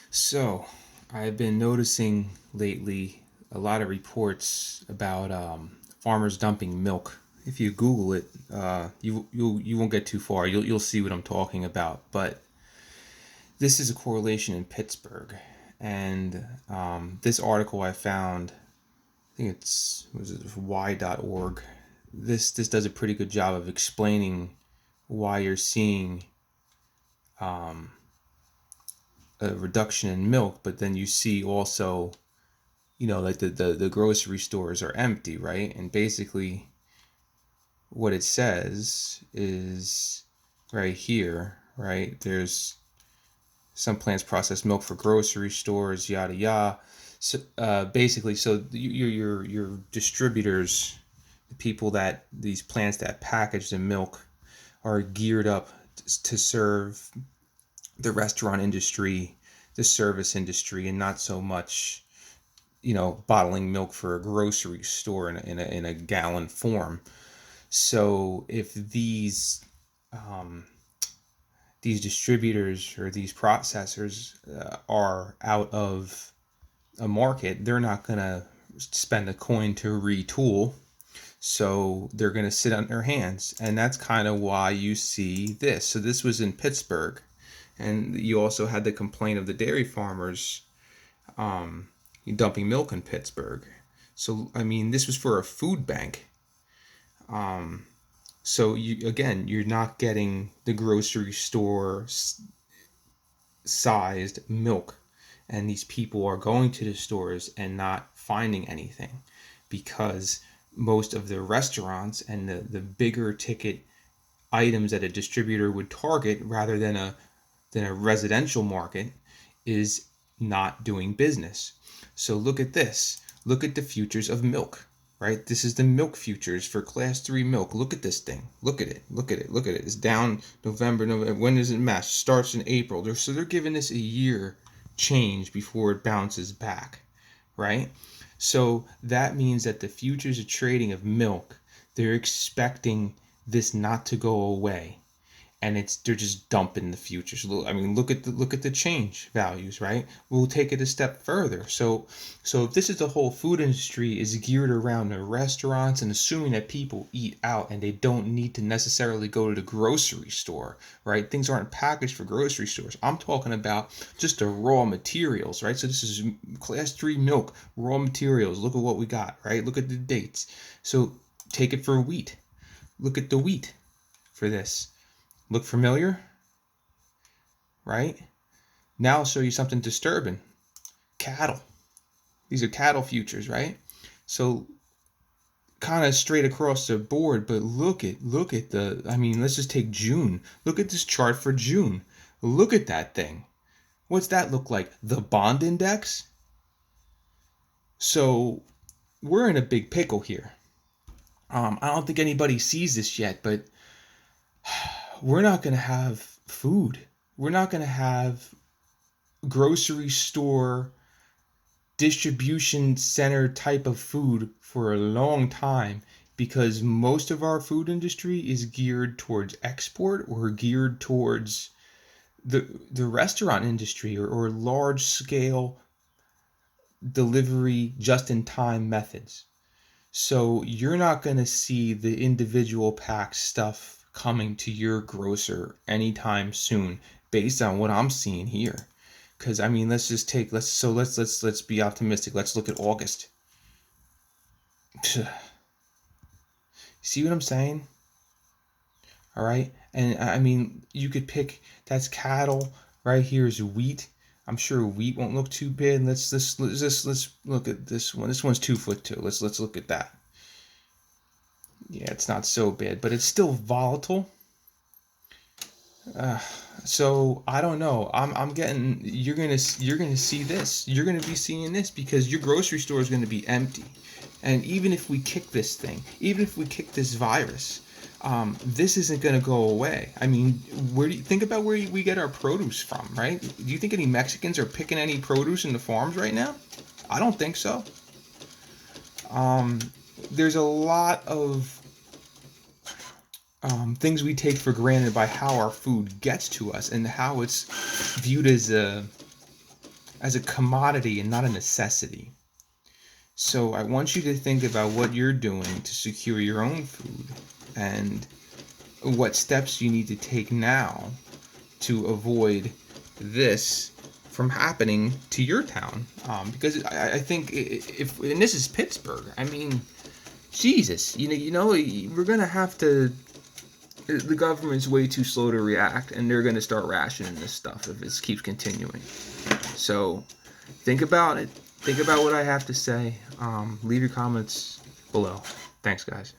So, I've been noticing lately a lot of reports about farmers dumping milk. If you Google it, you won't get too far. You'll see what I'm talking about. But this is a correlation in Pittsburgh, and this article I found, I think it's was it y.org. This does a pretty good job of explaining why you're seeing a reduction in milk, but then you see also like the grocery stores are empty, right? And basically what it says is right here, right? There's some plants process milk for grocery stores, yada yada. So basically, so your distributors, the people that these plants that package the milk, are geared up to serve the restaurant industry, the service industry, and not so much bottling milk for a grocery store in a gallon form. So if these distributors or these processors are out of a market, they're not going to spend a coin to retool. So they're going to sit on their hands. And that's kind of why you see this. So this was in Pittsburgh. And you also had the complaint of the dairy farmers dumping milk in Pittsburgh. So, I mean, this was for a food bank. So you're not getting the grocery store sized milk, and these people are going to the stores and not finding anything because most of the restaurants and the bigger ticket items that a distributor would target rather than a residential market is not doing business. So look at this. Look at the futures of milk, right? This is the milk futures for class 3 milk. Look at this thing. Look at it. Look at it. Look at it. It's down November. When does it match? Starts in April. So they're giving this a year change before it bounces back, right? So that means that the futures of trading of milk, they're expecting this not to go away, and they're just dumping the futures. I mean, look at the change values, right? We'll take it a step further. So if this is the whole food industry is geared around the restaurants and assuming that people eat out and they don't need to necessarily go to the grocery store, right? Things aren't packaged for grocery stores. I'm talking about just the raw materials, right? So this is class 3 milk, raw materials. Look at what we got, right? Look at the dates. So take it for wheat. Look at the wheat for this. Look familiar? Right? Now I'll show you something disturbing. Cattle. These are cattle futures, right? So kind of straight across the board, but look at the I mean, let's just take June. Look at this chart for June. Look at that thing. What's that look like? The bond index? So we're in a big pickle here. I don't think anybody sees this yet, but we're not going to have food. We're not going to have grocery store distribution center type of food for a long time because most of our food industry is geared towards export or geared towards the restaurant industry or large scale delivery just in time methods. So you're not going to see the individual pack stuff coming to your grocer anytime soon based on what I'm seeing here. Because I mean, let's just take let's be optimistic. Let's look at August. See what I'm saying? All right, and I mean, you could pick that's cattle. Right here is wheat. I'm sure wheat won't look too bad. Let's look at this one. This one's 2 foot two. Let's look at that. Yeah, it's not so bad, but it's still volatile. Uh, so I don't know. I'm getting you're gonna see this. You're gonna be seeing this because your grocery store is gonna be empty. And even if we kick this thing, even if we kick this virus, this isn't gonna go away. I mean, where do you think about where we get our produce from, right? Do you think any Mexicans are picking any produce in the farms right now? I don't think so. Um, there's a lot of things we take for granted by how our food gets to us and how it's viewed as as a commodity and not a necessity. So I want you to think about what you're doing to secure your own food and what steps you need to take now to avoid this from happening to your town. Because I think if, and this is Pittsburgh, I mean, Jesus, we're gonna have to. The government's way too slow to react, and they're gonna start rationing this stuff if this keeps continuing. So, think about it. Think about what I have to say. Leave your comments below. Thanks, guys.